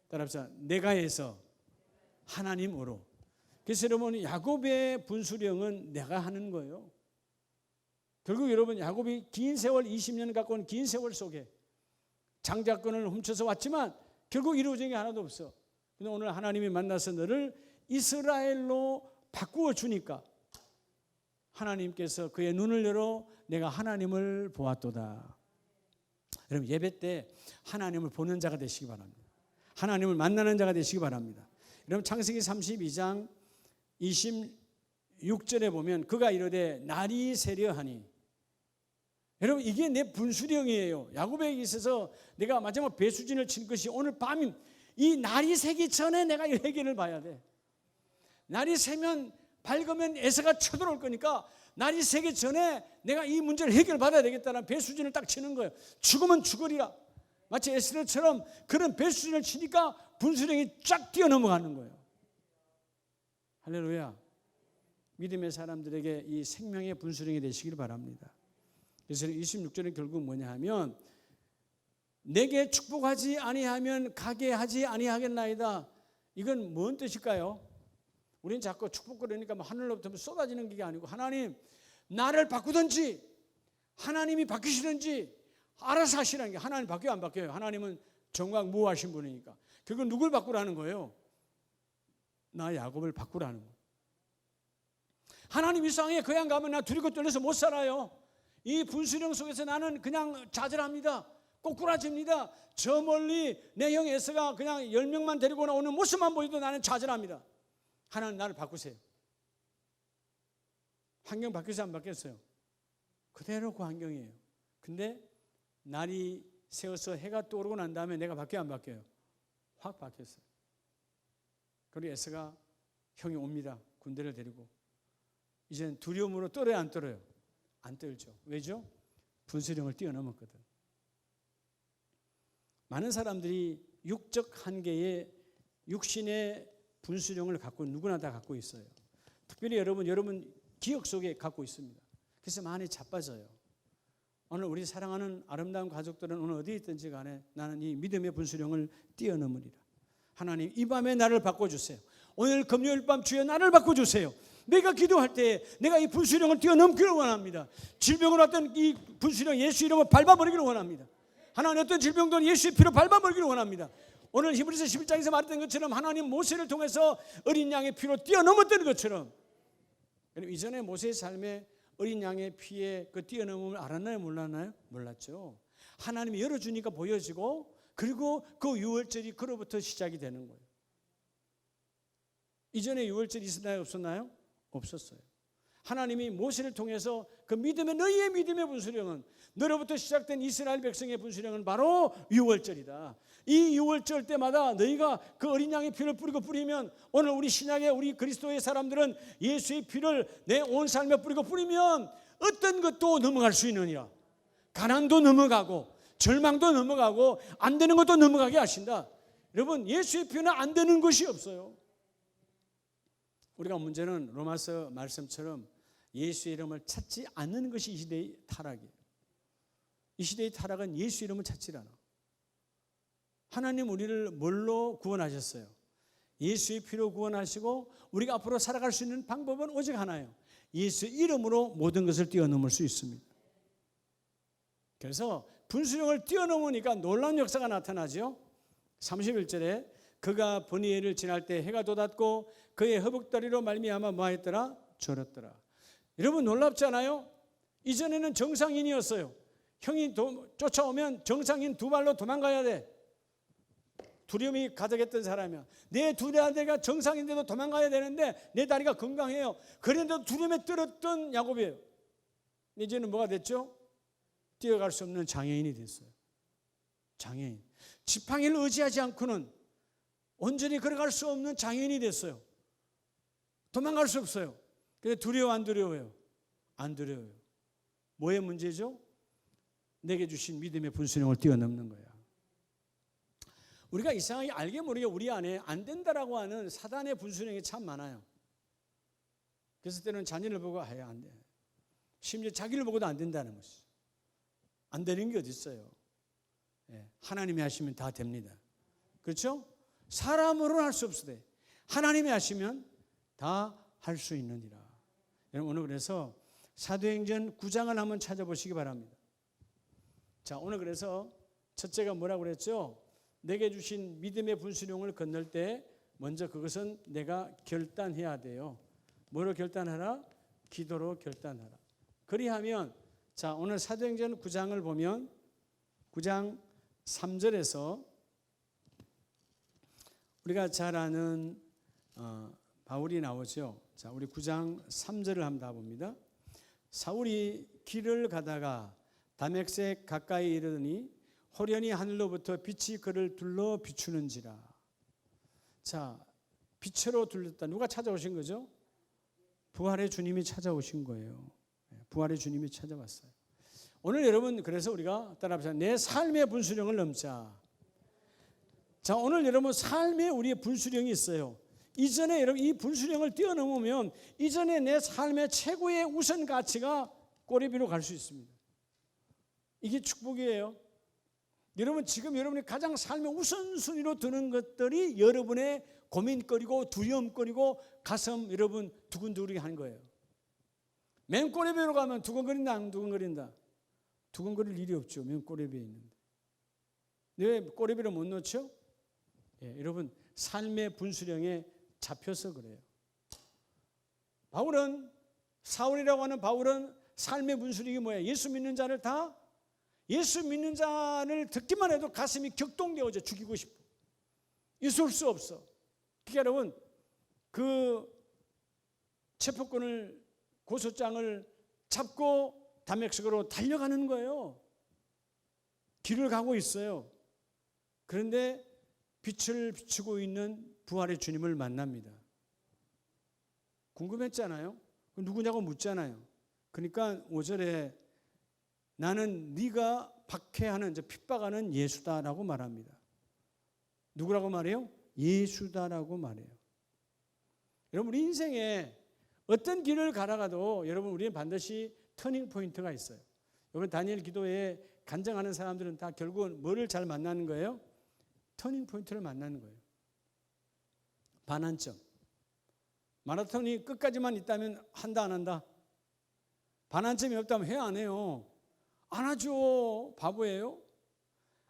[SPEAKER 1] 따라서 내가 해서 하나님으로. 그래서 여러분, 야곱의 분수령은 내가 하는 거예요. 결국 여러분, 야곱이 긴 세월, 20년 가까운 긴 세월 속에 장자권을 훔쳐서 왔지만 결국 이루어진 게 하나도 없어. 근데 오늘 하나님이 만나서 너를 이스라엘로 바꾸어 주니까 하나님께서 그의 눈을 열어 내가 하나님을 보았도다. 여러분, 예배 때 하나님을 보는 자가 되시기 바랍니다. 하나님을 만나는 자가 되시기 바랍니다. 여러분, 창세기 32장 26절에 보면 그가 이르되 날이 새려하니, 여러분 이게 내 분수령이에요. 야곱에게 있어서 내가 마지막 배수진을 친 것이 오늘 밤 이 날이 새기 전에 내가 이 회개를 봐야 돼. 날이 새면 밝으면 에서가 쳐들어올 거니까 날이 새기 전에 내가 이 문제를 해결받아야 되겠다는 배수진을 딱 치는 거예요. 죽으면 죽으리라. 마치 에스더처럼 그런 배수진을 치니까 분수령이 쫙 뛰어넘어가는 거예요. 할렐루야. 믿음의 사람들에게 이 생명의 분수령이 되시길 바랍니다. 그래서 26절은 결국 뭐냐 하면 내게 축복하지 아니하면 가게 하지 아니하겠나이다. 이건 뭔 뜻일까요? 우리는 자꾸 축복 그러니까 하늘로부터 쏟아지는 게 아니고 하나님 나를 바꾸든지 하나님이 바뀌시든지 알아서 하시라는 게 하나님 바뀌어요 안 바뀌어요? 하나님은 정광무하신 분이니까. 그건 누굴 바꾸라는 거예요? 나 야곱을 바꾸라는 거예요. 하나님 이상에 거양 가면 나 두리고 떨려서 못 살아요. 이 분수령 속에서 나는 그냥 좌절합니다. 꼬꾸라집니다. 저 멀리 내 형 에서가 그냥 10명만 데리고 나오는 모습만 보여도 나는 좌절합니다. 하나님 나를 바꾸세요. 환경 바뀌었어요 안 바뀌었어요? 그대로 그 환경이에요. 근데 날이 새어서 해가 떠오르고 난 다음에 내가 바뀌어요 안 바뀌어요? 확 바뀌었어요. 그리고 에서가 형이 옵니다. 군대를 데리고. 이제는 두려움으로 떨어요 안 떨어요? 안 떨죠. 왜죠? 분수령을 뛰어넘었거든. 많은 사람들이 육적 한계에 육신의 분수령을 갖고 누구나 다 갖고 있어요. 특별히 여러분 기억 속에 갖고 있습니다. 그래서 많이 자빠져요. 오늘 우리 사랑하는 아름다운 가족들은 오늘 어디에 있든지 간에 나는 이 믿음의 분수령을 뛰어넘으리라. 하나님 이 밤에 나를 바꿔주세요. 오늘 금요일 밤 주여 나를 바꿔주세요. 내가 기도할 때 내가 이 분수령을 뛰어넘기를 원합니다. 질병으로 왔던 이 분수령 예수 이름으로 밟아버리기를 원합니다. 하나님 어떤 질병도 예수의 피로 밟아버리기를 원합니다. 오늘 히브리서 11장에서 말했던 것처럼 하나님 모세를 통해서 어린 양의 피로 뛰어넘었던 것처럼 이전에 모세의 삶에 어린 양의 피에 그 뛰어넘음을 알았나요? 몰랐나요? 몰랐죠. 하나님이 열어주니까 보여지고 그리고 그 유월절이 그로부터 시작이 되는 거예요. 이전에 유월절이 있었나요? 없었나요? 없었어요. 하나님이 모세를 통해서 그 너희의 믿음의 분수령은 너로부터 시작된 이스라엘 백성의 분수령은 바로 유월절이다. 이 유월절 때마다 너희가 그 어린 양의 피를 뿌리면 오늘 우리 신약의 우리 그리스도의 사람들은 예수의 피를 내 온 삶에 뿌리면 어떤 것도 넘어갈 수 있느니라. 가난도 넘어가고 절망도 넘어가고 안 되는 것도 넘어가게 하신다. 여러분 예수의 피는 안 되는 것이 없어요. 우리가 문제는 로마서 말씀처럼 예수의 이름을 찾지 않는 것이 이 시대의 타락이에요. 이 시대의 타락은 예수 이름을 찾지 않아. 하나님 우리를 뭘로 구원하셨어요? 예수의 피로 구원하시고 우리가 앞으로 살아갈 수 있는 방법은 오직 하나예요. 예수 이름으로 모든 것을 뛰어넘을 수 있습니다. 그래서 분수령을 뛰어넘으니까 놀라운 역사가 나타나죠. 31절에 그가 버니엘을 지날 때 해가 돋았고 그의 허벅다리로 말미암아 뭐하였더라? 졸었더라. 여러분 놀랍지 않아요? 이전에는 정상인이었어요. 형이 쫓아오면 정상인 두 발로 도망가야 돼. 두려움이 가득했던 사람이야. 내 두 다리가 정상인데도 도망가야 되는데 내 다리가 건강해요. 그런데도 두려움에 떨었던 야곱이에요. 이제는 뭐가 됐죠? 뛰어갈 수 없는 장애인이 됐어요. 장애인. 지팡이를 의지하지 않고는 온전히 걸어갈 수 없는 장애인이 됐어요. 도망갈 수 없어요. 근데 두려워 안 두려워요? 안 두려워요. 뭐의 문제죠? 내게 주신 믿음의 분수령을 뛰어넘는 거야. 우리가 이상하게 알게 모르게 우리 안에 안 된다라고 하는 사단의 분수령이 참 많아요. 그래서 때는 자녀를 보고 안 돼. 심지어 자기를 보고도 안 된다는 것이. 안 되는 게 어디 있어요? 하나님이 하시면 다 됩니다. 그렇죠? 사람으로는 할 수 없으되 하나님이 하시면 다 할 수 있느니라. 여러분 오늘 그래서 사도행전 9장을 한번 찾아보시기 바랍니다. 자 오늘 그래서 첫째가 뭐라고 그랬죠? 내게 주신 믿음의 분수령을 건널 때 먼저 그것은 내가 결단해야 돼요. 뭐로 결단하라? 기도로 결단하라. 그리하면 자 오늘 사도행전 9장을 보면 9장 3절에서 우리가 잘 아는 바울이 나오죠. 자, 우리 9장 3절을 한번 다 봅니다. 사울이 길을 가다가 다메섹 가까이 이르더니 호련히 하늘로부터 빛이 그를 둘러 비추는지라. 자, 빛으로 둘렀다. 누가 찾아오신 거죠? 부활의 주님이 찾아오신 거예요. 부활의 주님이 찾아왔어요. 오늘 여러분 그래서 우리가 따라합시다. 내 삶의 분수령을 넘자. 자, 오늘 여러분 삶에 우리의 분수령이 있어요. 이전에 여러분 이 분수령을 뛰어넘으면 이전에 내 삶의 최고의 우선 가치가 꼬리비로 갈 수 있습니다. 이게 축복이에요. 여러분 지금 여러분이 가장 삶의 우선순위로 드는 것들이 여러분의 고민거리고 두려움거리고 가슴 여러분 두근두근하게 하는 거예요. 맨 꼬리비로 가면 두근거린다 안 두근거린다? 두근거릴 일이 없죠. 맨 꼬리비에 있는데. 왜 꼬리비를 못 놓죠? 여러분 삶의 분수령에 잡혀서 그래요. 바울은 사울이라고 하는 바울은 삶의 분수령이 뭐예요? 예수 믿는 자를 다 예수 믿는 자를 듣기만 해도 가슴이 격동되어져 죽이고 싶어. 있을 수 없어. 그러니까 여러분 그 체포권을 고소장을 잡고 다메섹으로 달려가는 거예요. 길을 가고 있어요. 그런데 빛을 비추고 있는 부활의 주님을 만납니다. 궁금했잖아요. 누구냐고 묻잖아요. 그러니까 5절에 나는 네가 박해하는 핍박하는 예수다라고 말합니다. 누구라고 말해요? 예수다라고 말해요. 여러분 우리 인생에 어떤 길을 가다가도 여러분 우리는 반드시 터닝 포인트가 있어요. 여러분 다니엘 기도에 간증하는 사람들은 다 결국은 뭐를 잘 만나는 거예요? 터닝 포인트를 만나는 거예요. 반환점. 마라톤이 끝까지만 있다면 한다 안 한다? 반환점이 없다면 해 안 해요? 안 하죠. 바보예요.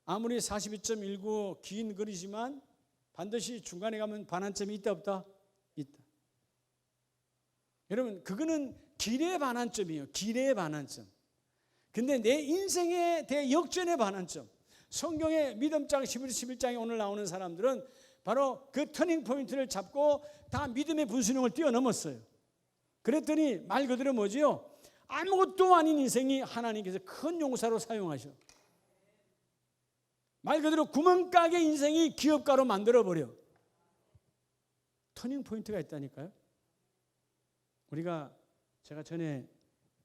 [SPEAKER 1] 아무리 42.19 긴 거리지만 반드시 중간에 가면 반환점이 있다 없다? 있다. 여러분 그거는 길의 반환점이에요. 길의 반환점. 근데 내 인생의 대역전의 반환점. 성경의 믿음장 11장에 오늘 나오는 사람들은 바로 그 터닝 포인트를 잡고 다 믿음의 분수령을 뛰어넘었어요. 그랬더니 말 그대로 뭐지요? 아무것도 아닌 인생이 하나님께서 큰 용사로 사용하셔. 말 그대로 구멍가게 인생이 기업가로 만들어버려. 터닝 포인트가 있다니까요. 우리가 제가 전에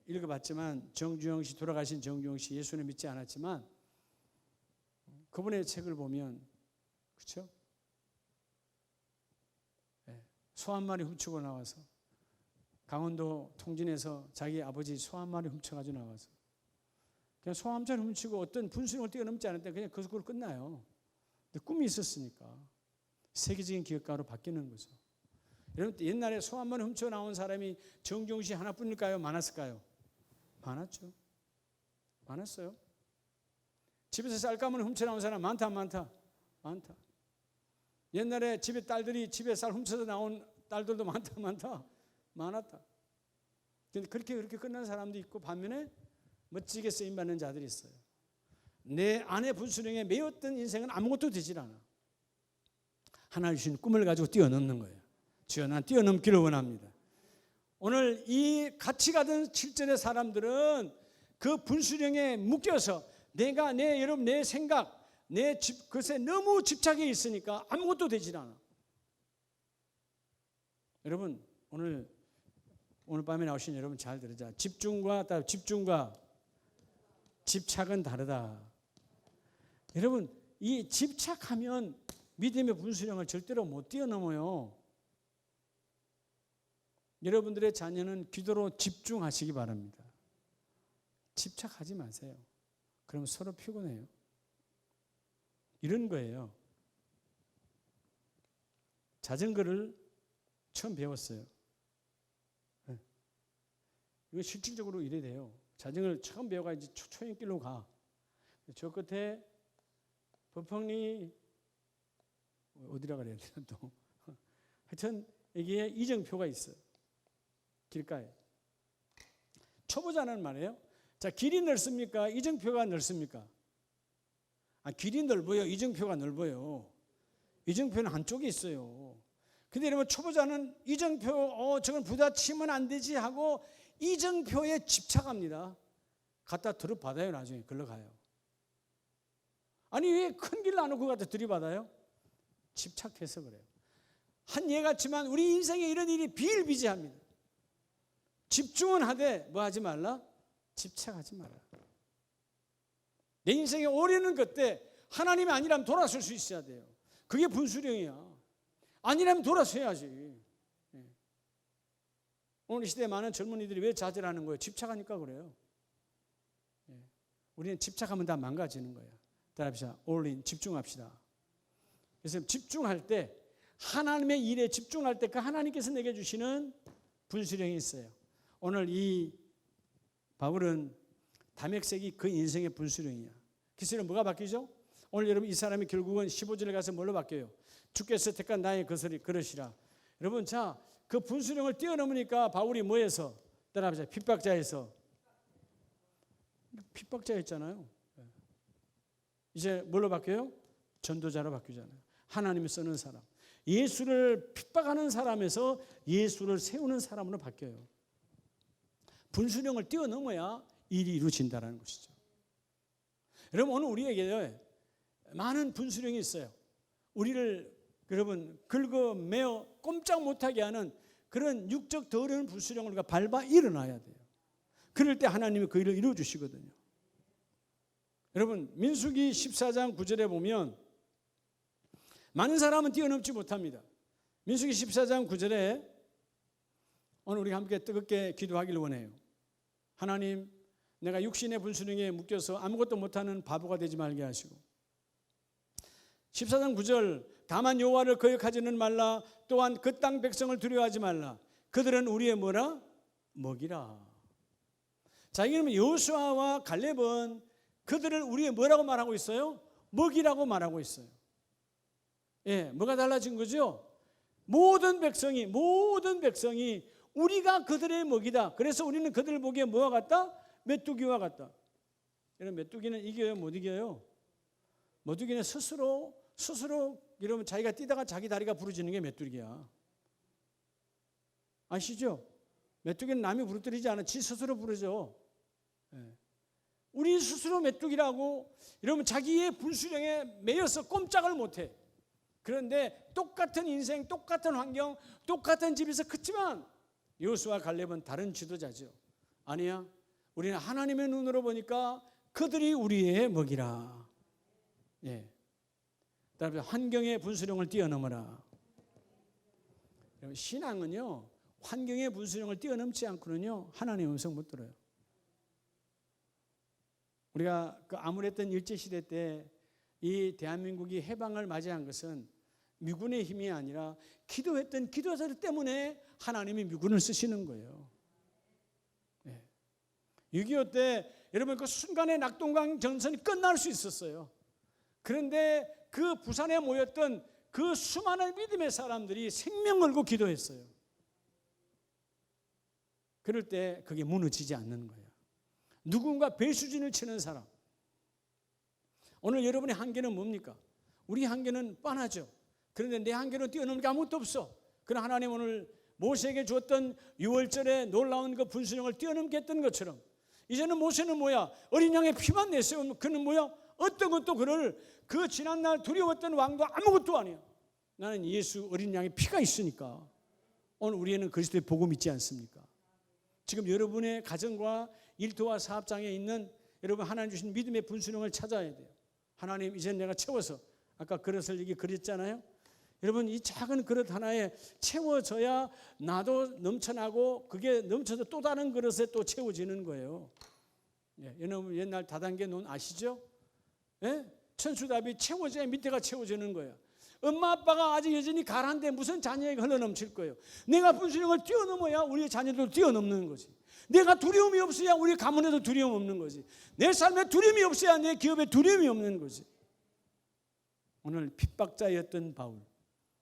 [SPEAKER 1] 읽어봤지만 정주영 씨 돌아가신 정주영 씨 예수는 믿지 않았지만 그분의 책을 보면 그렇죠? 소 한 마리 훔치고 나와서 강원도 통진에서 자기 아버지 소 한 마리 훔쳐가지고 나와서 그냥 소 한 마리 훔치고 어떤 분수령을 뛰어넘지 않을 때 그냥 그걸로 끝나요. 근데 꿈이 있었으니까 세계적인 기업가로 바뀌는 거죠. 여러분 옛날에 소 한 마리 훔쳐 나온 사람이 정주영 씨 하나뿐일까요? 많았을까요? 많았죠. 많았어요. 집에서 쌀가마니 훔쳐 나온 사람 많다 안 많다? 많다. 옛날에 집에 딸들이 집에 쌀 훔쳐서 나온 딸들도 많다 많다? 많았다. 근데 그렇게 끝난 사람도 있고 반면에 멋지게 쓰임받는 자들이 있어요. 내 안의 분수령에 매였던 인생은 아무것도 되질 않아. 하나님 주신 꿈을 가지고 뛰어넘는 거예요. 주여 난 뛰어넘기를 원합니다. 오늘 이 같이 가던 7절의 사람들은 그 분수령에 묶여서 여러분 내 생각, 그것에 너무 집착해 있으니까 아무것도 되질 않아. 여러분 오늘 밤에 나오신 여러분 잘 들으자. 집중과 집착은 다르다. 여러분 이 집착하면 믿음의 분수령을 절대로 못 뛰어넘어요. 여러분들의 자녀는 기도로 집중하시기 바랍니다. 집착하지 마세요. 그러면 서로 피곤해요. 이런 거예요. 자전거를 처음 배웠어요. 이거 실질적으로 이래 돼요. 자전거를 처음 배워가 이제 초행길로 가. 저 끝에 범펑리 어디라 그래야 되나 또. 하여튼 여기에 이정표가 있어요. 길가에. 초보자는 말이에요. 자, 길이 넓습니까? 이정표가 넓습니까? 길이 넓어요. 이정표가 넓어요. 이정표는 한쪽에 있어요. 근데 여러분 초보자는 이정표 저건 부딪히면 안 되지 하고 이정표에 집착합니다. 갖다 들어받아요. 나중에 걸러가요. 아니 왜 큰 길 안 오고 갖다 들이받아요? 집착해서 그래요. 한 예 같지만 우리 인생에 이런 일이 비일비재합니다. 집중은 하되 뭐 하지 말라? 집착하지 마라. 내 인생의 올해는 그때 하나님이 아니라면 돌아설 수 있어야 돼요. 그게 분수령이야. 아니라면 돌아서야지. 오늘 이 시대에 많은 젊은이들이 왜 좌절하는 거예요? 집착하니까 그래요. 우리는 집착하면 다 망가지는 거예요. 따라합시다. 올인 집중합시다. 그래서 집중할 때 하나님의 일에 집중할 때 그 하나님께서 내게 주시는 분수령이 있어요. 오늘 이 바울은 담액색이 그 인생의 분수령이야. 그래서 뭐가 바뀌죠? 오늘 여러분 이 사람이 결국은 15절에 가서 뭘로 바뀌어요? 주께서 택한 나의 것을 그러시라. 여러분 자, 그 분수령을 뛰어넘으니까 바울이 뭐에서? 따라합시다. 핍박자에서. 핍박자였잖아요. 이제 뭘로 바뀌어요? 전도자로 바뀌잖아요. 하나님이 쓰는 사람. 예수를 핍박하는 사람에서 예수를 세우는 사람으로 바뀌어요. 분수령을 뛰어넘어야 일이 이루어진다는 것이죠. 여러분 오늘 우리에게 많은 분수령이 있어요. 우리를 여러분 긁어매어 꼼짝 못하게 하는 그런 육적 더러운 분수령을 우리가 밟아 일어나야 돼요. 그럴 때 하나님이 그 일을 이루어주시거든요. 여러분 민수기 14장 9절에 보면 많은 사람은 뛰어넘지 못합니다. 민수기 14장 9절에 오늘 우리 함께 뜨겁게 기도하기를 원해요. 하나님, 내가 육신의 분수령에 묶여서 아무것도 못하는 바보가 되지 말게 하시고 14장 9절 다만 여호와를 거역하지는 말라. 또한 그 땅 백성을 두려워하지 말라. 그들은 우리의 뭐라? 먹이라. 자, 이게 여호수아와 갈렙은 그들을 우리의 뭐라고 말하고 있어요? 먹이라고 말하고 있어요. 예, 뭐가 달라진 거죠? 모든 백성이 우리가 그들의 먹이다. 그래서 우리는 그들을 보기에 뭐와 같다? 메뚜기와 같다. 여러분 메뚜기는 이겨요? 못 이겨요? 메뚜기는 스스로 이러면 자기가 뛰다가 자기 다리가 부러지는 게 메뚜기야. 아시죠? 메뚜기는 남이 부러뜨리지 않아. 지 스스로 부러져. 예. 우리 스스로 메뚜기라고 이러면 자기의 분수령에 매여서 꼼짝을 못해. 그런데 똑같은 인생, 똑같은 환경, 똑같은 집에서 크지만 여호수아 갈렙은 다른 지도자죠. 아니야. 우리는 하나님의 눈으로 보니까 그들이 우리의 먹이라. 예. 그다음에 환경의 분수령을 뛰어넘어라. 신앙은요, 환경의 분수령을 뛰어넘지 않고는요, 하나님의 음성 못 들어요. 우리가 그 암울했던 일제시대 때 이 대한민국이 해방을 맞이한 것은 미군의 힘이 아니라 기도했던 기도자들 때문에 하나님이 미군을 쓰시는 거예요. 6.25 때 여러분 그 순간에 낙동강 전선이 끝날 수 있었어요. 그런데 그 부산에 모였던 그 수많은 믿음의 사람들이 생명 걸고 기도했어요. 그럴 때 그게 무너지지 않는 거예요. 누군가 배수진을 치는 사람. 오늘 여러분의 한계는 뭡니까? 우리 한계는 뻔하죠. 그런데 내 한계는 뛰어넘는 게 아무것도 없어. 그러나 하나님 오늘 모세에게 주었던 6월절에 놀라운 그 분수령을 뛰어넘게 했던 것처럼 이제는 모세는 뭐야? 어린 양의 피만 내세우면 그는 뭐야? 어떤 것도 그를 그 지난날 두려웠던 왕도 아무것도 아니야. 나는 예수 어린 양의 피가 있으니까. 오늘 우리에는 그리스도의 복음 있지 않습니까? 지금 여러분의 가정과 일터와 사업장에 있는 여러분 하나님 주신 믿음의 분수령을 찾아야 돼요. 하나님 이제 내가 채워서 아까 그릇을 여기 그렸잖아요. 여러분 이 작은 그릇 하나에 채워져야 나도 넘쳐나고 그게 넘쳐서 또 다른 그릇에 또 채워지는 거예요. 예, 여러분 옛날 다단계 논 아시죠? 예? 천수답이 채워져야 밑에가 채워지는 거예요. 엄마 아빠가 아직 여전히 가난한데 무슨 자녀에게 흘러넘칠 거예요. 내가 분수령을 뛰어넘어야 우리의 자녀도 뛰어넘는 거지. 내가 두려움이 없어야 우리 가문에도 두려움 없는 거지. 내 삶에 두려움이 없어야 내 기업에 두려움이 없는 거지. 오늘 핍박자였던 바울,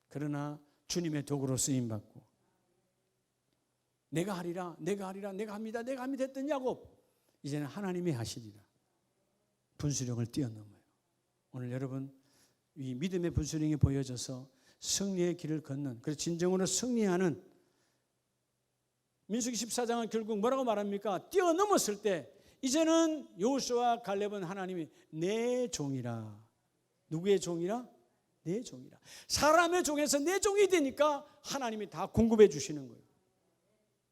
[SPEAKER 1] 그러나 주님의 도구로 쓰임받고 내가 하리라 내가 합니다 했던 야곱, 이제는 하나님이 하시리라. 분수령을 뛰어넘어요. 오늘 여러분 이 믿음의 분수령이 보여져서 승리의 길을 걷는, 그래서 진정으로 승리하는 민수기 14장은 결국 뭐라고 말합니까? 뛰어넘었을 때 이제는 여호수아와 갈렙은 하나님이 내 종이라. 누구의 종이라? 내 종이라. 사람의 종에서 내 종이 되니까 하나님이 다 공급해 주시는 거예요.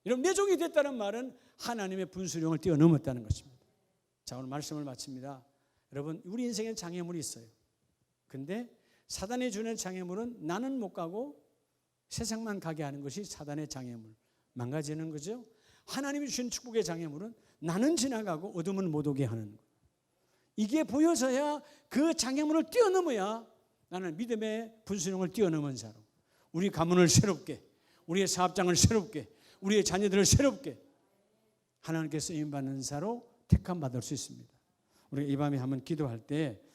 [SPEAKER 1] 여러분, 내 종이 됐다는 말은 하나님의 분수령을 뛰어넘었다는 것입니다. 자, 오늘 말씀을 마칩니다. 여러분, 우리 인생에 장애물이 있어요. 근데 사단이 주는 장애물은 나는 못 가고 세상만 가게 하는 것이 사단의 장애물, 망가지는 거죠. 하나님이 주신 축복의 장애물은 나는 지나가고 어둠은 못 오게 하는 것. 이게 보여서야, 그 장애물을 뛰어넘어야 나는 믿음의 분수령을 뛰어넘은 자로, 우리 가문을 새롭게, 우리의 사업장을 새롭게, 우리의 자녀들을 새롭게 하나님께 쓰임받는 자로 택함받을 수 있습니다. 우리가 이 밤에 한번 기도할 때